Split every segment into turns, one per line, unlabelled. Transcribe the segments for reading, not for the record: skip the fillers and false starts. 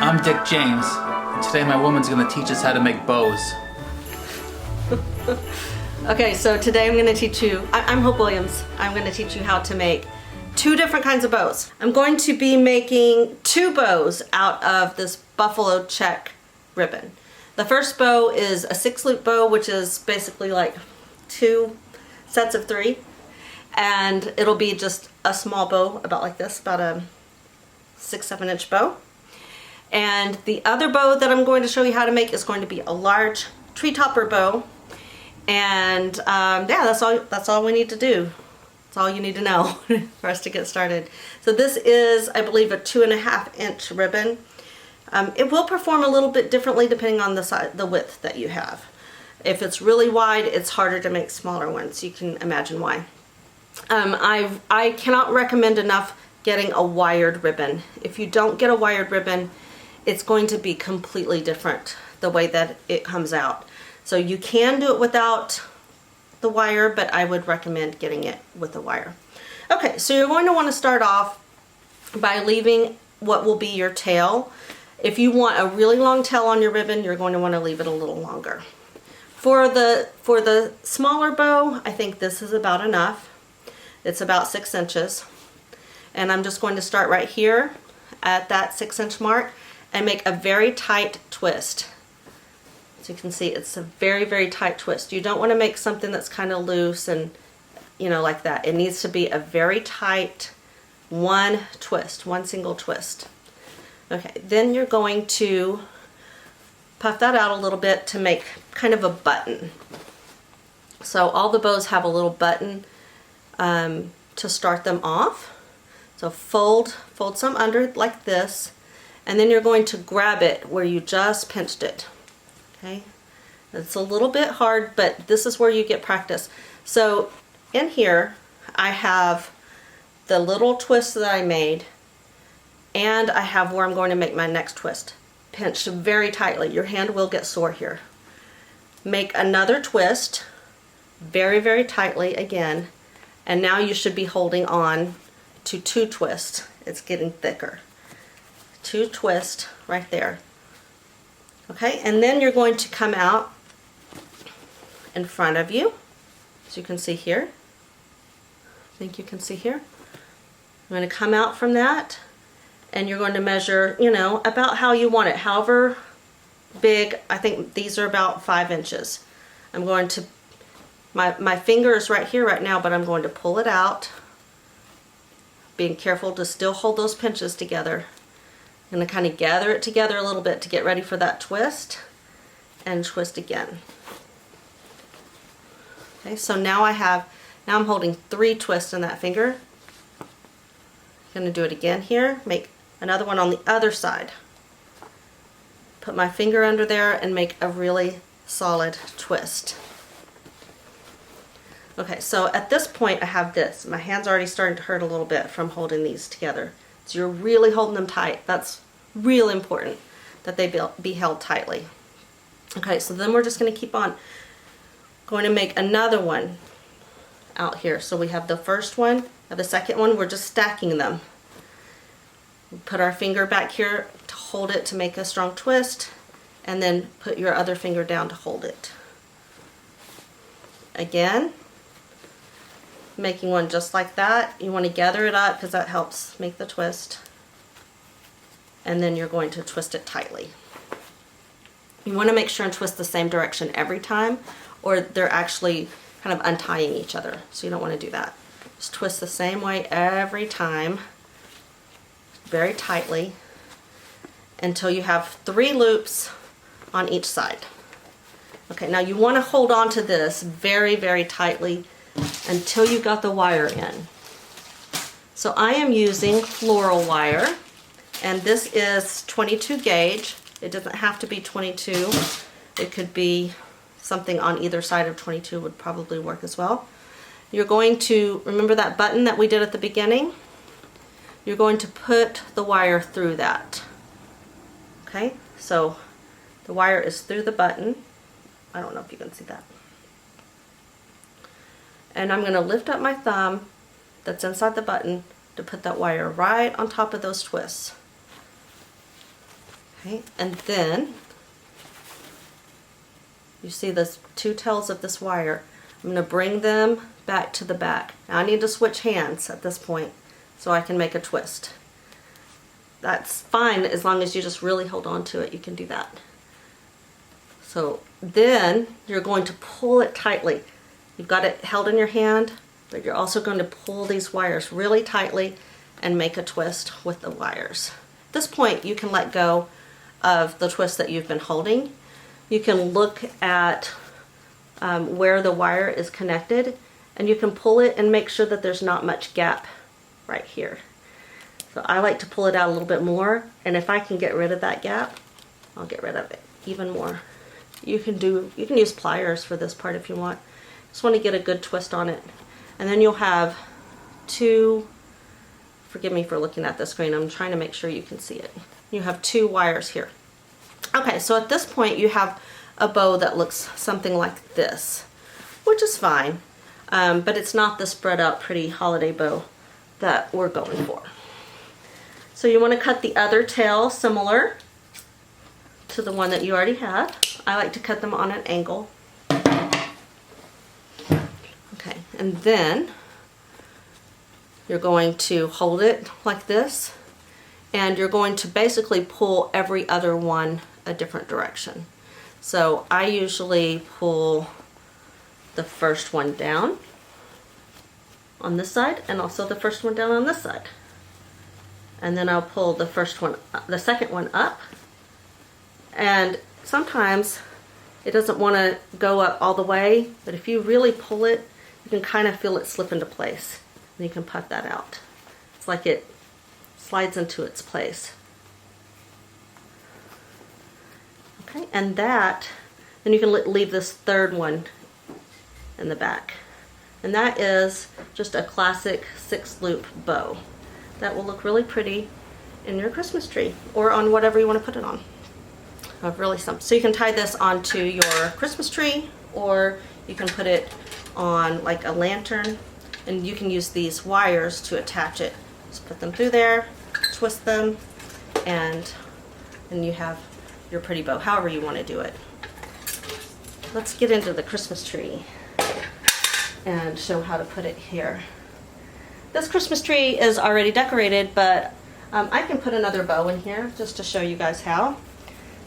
I'm Dick James, and today my woman's gonna teach us how to make bows.
Okay, so today I'm gonna teach you, I'm Hope Williams. I'm gonna teach you how to make 2 different kinds of bows. I'm going to be making 2 bows out of this buffalo check ribbon. The first bow is a 6-loop bow, which is basically like 2 sets of 3. And it'll be just a small bow about like this, about a 6-7 inch bow. And the other bow that I'm going to show you how to make is going to be a large tree topper bow. And yeah, that's all we need to do. That's all you need to know for us to get started. So this is, I believe, a 2.5 inch ribbon. It will perform a little bit differently depending on the size, the width that you have. If it's really wide, it's harder to make smaller ones. You can imagine why. I cannot recommend enough getting a wired ribbon. If you don't get a wired ribbon, it's going to be completely different the way that it comes out. So you can do it without the wire, but I would recommend getting it with the wire. Okay, so you're going to want to start off by leaving what will be your tail. If you want a really long tail on your ribbon, you're going to want to leave it a little longer. For the smaller bow, I think this is about enough. It's about 6 inches. And I'm just going to start right here at that 6-inch mark and make a very tight twist. So you can see it's a very, very tight twist. You don't want to make something that's kind of loose and, you know, like that. It needs to be a very tight one single twist. Okay, then you're going to puff that out a little bit to make kind of a button. So all the bows have a little button to start them off. So fold some under like this, and then you're going to grab it where you just pinched it. Okay, it's a little bit hard, but this is where you get practice. So in here I have the little twist that I made, and I have where I'm going to make my next twist. Pinched very tightly. Your hand will get sore here. Make another twist very, very tightly again, and now you should be holding on to 2 twists. It's getting thicker. 2 twists right there. Okay, and then you're going to come out in front of you, as you can see here. I think you can see here. I'm going to come out from that, and you're going to measure, you know, about how you want it, however big. I think these are about 5 inches. I'm going to, my finger is right here right now, but I'm going to pull it out, being careful to still hold those pinches together. I'm going to kind of gather it together a little bit to get ready for that twist, and twist again. Okay, so now I'm holding 3 twists in that finger. I'm going to do it again here, make another one on the other side. Put my finger under there and make a really solid twist. Okay, so at this point I have this. My hand's already starting to hurt a little bit from holding these together. So you're really holding them tight. That's real important that they be held tightly. Okay, so then we're just going to keep on going to make another one out here. So we have the first one and the second one. We're just stacking them. We put our finger back here to hold it to make a strong twist, and then put your other finger down to hold it. Again, making one just like that. You want to gather it up because that helps make the twist, and then you're going to twist it tightly. You want to make sure and twist the same direction every time, or they're actually kind of untying each other, so you don't want to do that. Just twist the same way every time, very tightly, until you have 3 loops on each side. Okay, now you want to hold on to this very, very tightly until you got the wire in. So I am using floral wire, and this is 22 gauge. It doesn't have to be 22. It could be something on either side of 22 would probably work as well. You're going to, remember that button that we did at the beginning? You're going to put the wire through that. Okay, so the wire is through the button. I don't know if you can see that. And I'm going to lift up my thumb that's inside the button to put that wire right on top of those twists. Okay, and then you see those two tails of this wire. I'm going to bring them back to the back. Now I need to switch hands at this point so I can make a twist. That's fine as long as you just really hold on to it. You can do that. So then you're going to pull it tightly. You've got it held in your hand, but you're also going to pull these wires really tightly and make a twist with the wires. At this point you can let go of the twist that you've been holding. You can look at where the wire is connected, and you can pull it and make sure that there's not much gap right here. So I like to pull it out a little bit more, and if I can get rid of that gap, I'll get rid of it even more. You can use pliers for this part if you want. Just want to get a good twist on it. And then you'll have two, forgive me for looking at the screen, I'm trying to make sure you can see it. You have two wires here. Okay, so at this point you have a bow that looks something like this, which is fine, but it's not the spread out pretty holiday bow that we're going for. So you want to cut the other tail similar to the one that you already had. I like to cut them on an angle. Okay, and then you're going to hold it like this, and you're going to basically pull every other one a different direction. So I usually pull the first one down on this side and also the first one down on this side. And then I'll pull the second one up. And sometimes it doesn't want to go up all the way, but if you really pull it, you can kind of feel it slip into place. And you can puff that out. It's like it slides into its place. Okay, and then you can leave this third one in the back. And that is just a classic 6-loop bow. That will look really pretty in your Christmas tree or on whatever you want to put it on. Really simple. So you can tie this onto your Christmas tree, or you can put it on like a lantern, and you can use these wires to attach it. Just put them through there, twist them, and then you have your pretty bow, however you want to do it. Let's get into the Christmas tree and show how to put it here. This Christmas tree is already decorated, but I can put another bow in here just to show you guys how.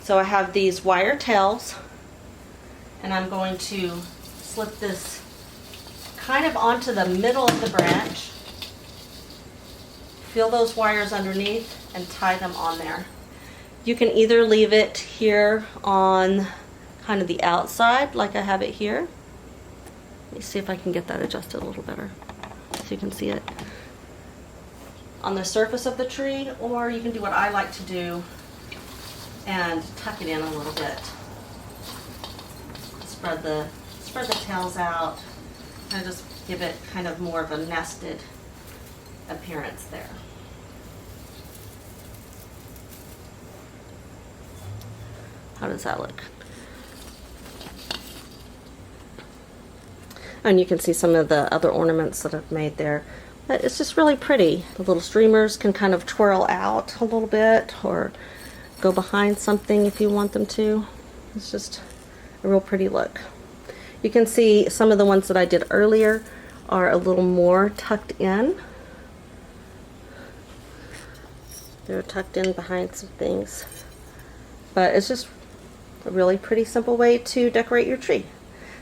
So I have these wire tails, and I'm going to slip this kind of onto the middle of the branch. Feel those wires underneath and tie them on there. You can either leave it here on kind of the outside like I have it here. Let me see if I can get that adjusted a little better so you can see it. On the surface of the tree, or you can do what I like to do and tuck it in a little bit. Spread the tails out and just give it kind of more of a nested appearance there. How does that look? And you can see some of the other ornaments that I've made there. But it's just really pretty. The little streamers can kind of twirl out a little bit or go behind something if you want them to. It's just a real pretty look. You can see some of the ones that I did earlier are a little more tucked in. They're tucked in behind some things. But it's just a really pretty simple way to decorate your tree.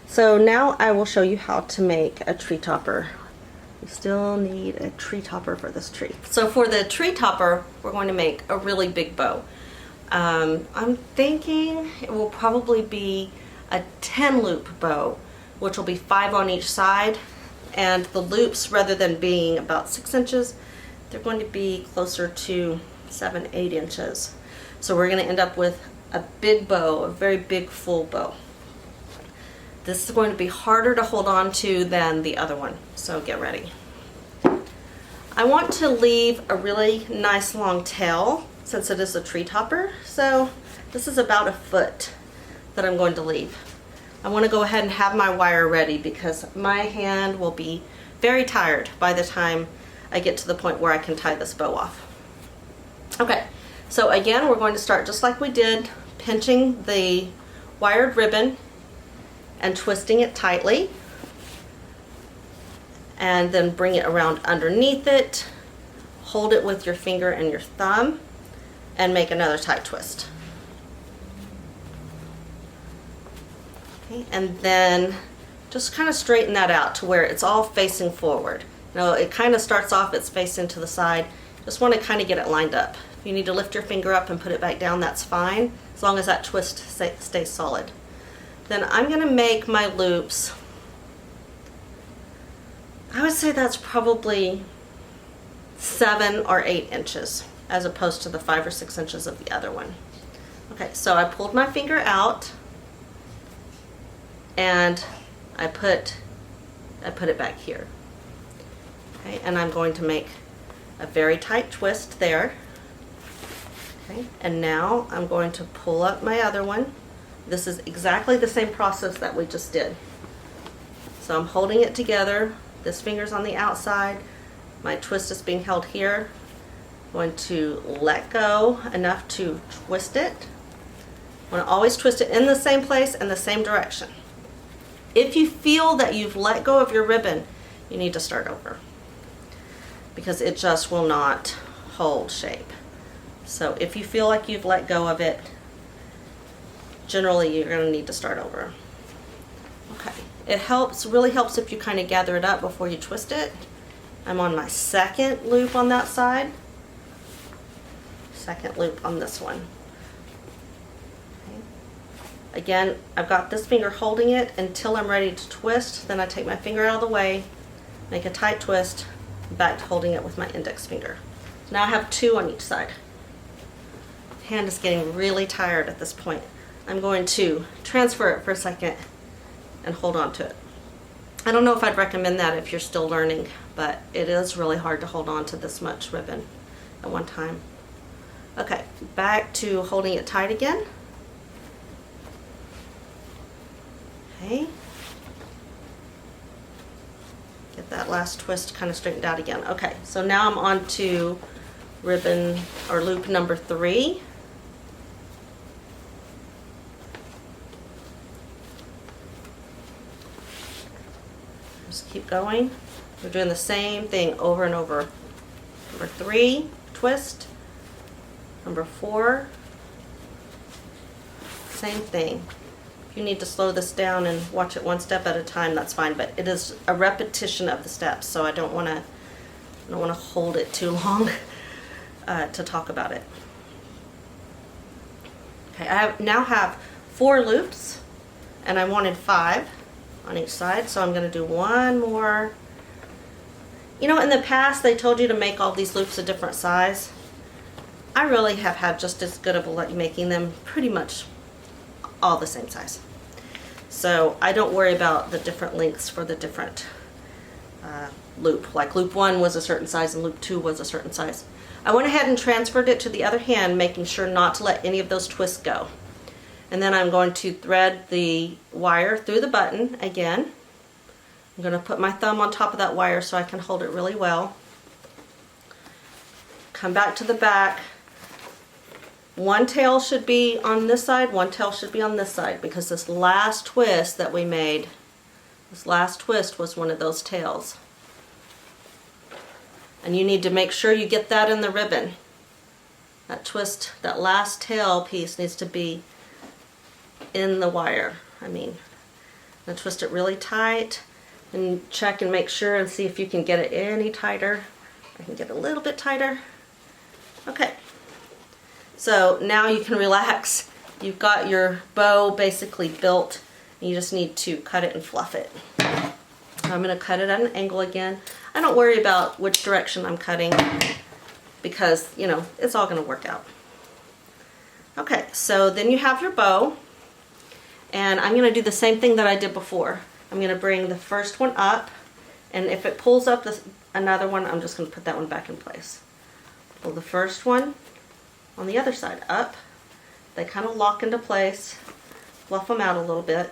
So now I will show you how to make a tree topper. We still need a tree topper for this tree. So for the tree topper, we're going to make a really big bow. I'm thinking it will probably be a 10-loop bow, which will be 5 on each side. And the loops, rather than being about 6 inches, they're going to be closer to 7-8 inches. So we're going to end up with a big bow, a very big full bow. This is going to be harder to hold on to than the other one, so get ready. I want to leave a really nice long tail since it is a tree topper, so this is about 1 foot that I'm going to leave. I want to go ahead and have my wire ready because my hand will be very tired by the time I get to the point where I can tie this bow off. Okay, So again, we're going to start just like we did, pinching the wired ribbon and twisting it tightly, and then bring it around underneath it, hold it with your finger and your thumb, and make another tight twist. Okay, and then just kind of straighten that out to where it's all facing forward. Now it kind of starts off, it's facing to the side. Just want to kind of get it lined up. If you need to lift your finger up and put it back down, that's fine, as long as that twist stays solid. Then I'm going to make my loops. I would say that's probably 7 or 8 inches as opposed to the 5 or 6 inches of the other one. Okay, so I pulled my finger out and I put it back here. Okay, and I'm going to make a very tight twist there. Okay, and now I'm going to pull up my other one. This is exactly the same process that we just did. So I'm holding it together. This finger's on the outside. My twist is being held here. I'm going to let go enough to twist it. I want to always twist it in the same place and the same direction. If you feel that you've let go of your ribbon, you need to start over, because it just will not hold shape. So if you feel like you've let go of it, generally you're going to need to start over. Okay, it really helps if you kind of gather it up before you twist it. I'm on my second loop on that side, second loop on this one. Okay. Again, I've got this finger holding it until I'm ready to twist, then I take my finger out of the way, make a tight twist, back to holding it with my index finger. So now I have 2 on each side. Hand is getting really tired at this point. I'm going to transfer it for a second and hold on to it. I don't know if I'd recommend that if you're still learning, but it is really hard to hold on to this much ribbon at one time. Okay, back to holding it tight again. Okay. Get that last twist kind of straightened out again. Okay, so now I'm on to ribbon or loop number 3. Just keep going. We're doing the same thing over and over. Number 3, twist. Number 4, same thing. If you need to slow this down and watch it one step at a time, that's fine, but it is a repetition of the steps, so I don't want to hold it too long to talk about it. Okay, I now have 4 loops, and I wanted 5 on each side, so I'm going to do one more. You know, in the past they told you to make all these loops a different size. I really have had just as good of a luck making them pretty much all the same size. So I don't worry about the different lengths for the different loop. Like loop 1 was a certain size and loop 2 was a certain size. I went ahead and transferred it to the other hand, making sure not to let any of those twists go. And then I'm going to thread the wire through the button again. I'm going to put my thumb on top of that wire so I can hold it really well. Come back to the back. One tail should be on this side, one tail should be on this side, because this last twist that we made, this last twist was one of those tails. And you need to make sure you get that in the ribbon. That twist, that last tail piece needs to be in the wire. Then twist it really tight and check and make sure and see if you can get it any tighter. I can get it a little bit tighter. Okay. So now you can relax. You've got your bow basically built, and you just need to cut it and fluff it. I'm going to cut it at an angle again. I don't worry about which direction I'm cutting, because, you know, it's all going to work out. Okay, so then you have your bow, and I'm going to do the same thing that I did before. I'm going to bring the first one up, and if it pulls up another one, I'm just going to put that one back in place. Pull the first one on the other side up. They kind of lock into place. Fluff them out a little bit.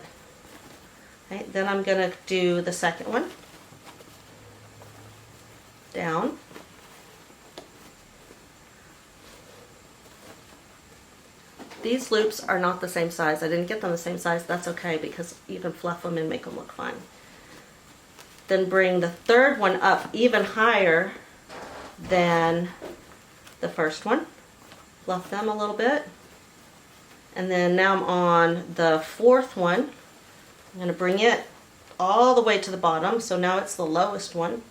Okay, then I'm going to do the second one. Down. These loops are not the same size. I didn't get them the same size. That's okay because you can fluff them and make them look fine. Then bring the third one up even higher than the first one. Fluff them a little bit. And then now I'm on the fourth one. I'm going to bring it all the way to the bottom. So now it's the lowest one.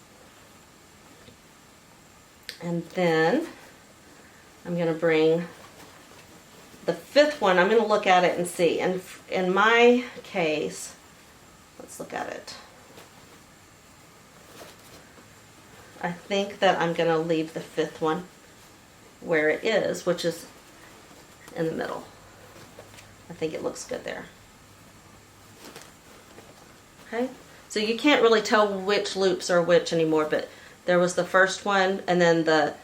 And then I'm going to bring the fifth one. I'm going to look at it and see. And in my case, let's look at it. I think that I'm going to leave the fifth one where it is, which is in the middle. I think it looks good there. Okay, so you can't really tell which loops are which anymore, but there was the first one, and then the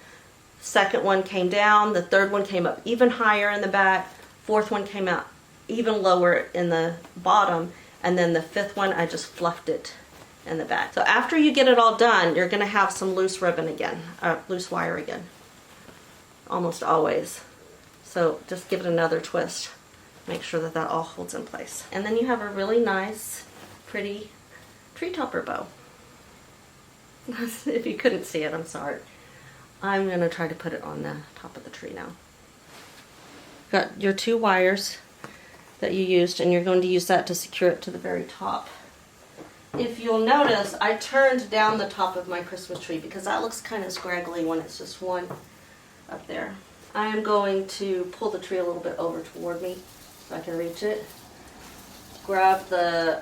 second one came down, the third one came up even higher in the back, fourth one came out even lower in the bottom, and then the fifth one I just fluffed it in the back. So after you get it all done, you're gonna have some loose ribbon again, loose wire again, almost always. So just give it another twist. Make sure that that all holds in place. And then you have a really nice, pretty tree topper bow. If you couldn't see it, I'm sorry. I'm gonna try to put it on the top of the tree now. Got your 2 wires that you used, and you're going to use that to secure it to the very top. If you'll notice, I turned down the top of my Christmas tree because that looks kind of scraggly when it's just one up there. I am going to pull the tree a little bit over toward me so I can reach it. Grab the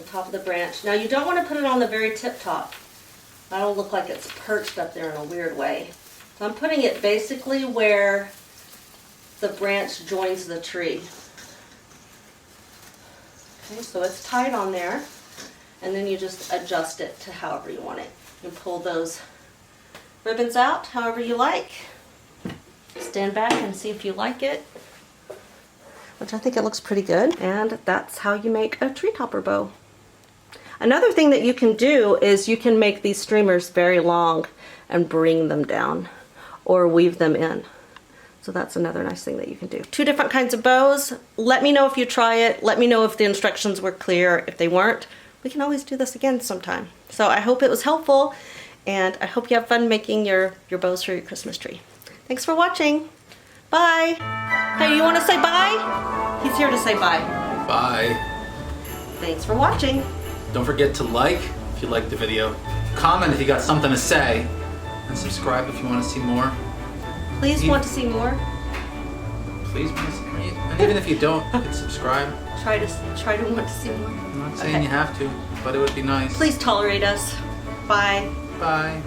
top of the branch. Now you don't want to put it on the very tip top. That'll look like it's perched up there in a weird way. So I'm putting it basically where the branch joins the tree. Okay, so it's tight on there, and then you just adjust it to however you want it. You pull those ribbons out however you like. Stand back and see if you like it, which I think it looks pretty good. And that's how you make a tree topper bow. Another thing that you can do is you can make these streamers very long and bring them down or weave them in. So that's another nice thing that you can do. 2 different kinds of bows. Let me know if you try it. Let me know if the instructions were clear. If they weren't, we can always do this again sometime. So I hope it was helpful, and I hope you have fun making your bows for your Christmas tree. Thanks for watching. Bye. Hey, you want to say bye? He's here to say bye.
Bye.
Thanks for watching.
Don't forget to like if you liked the video, comment if you got something to say, and subscribe if you want to see more.
Please want to see more.
Please want to see more. And even if you don't, you can subscribe.
Try to want to see more.
I'm not saying you have to, but it would be nice.
Please tolerate us. Bye.
Bye.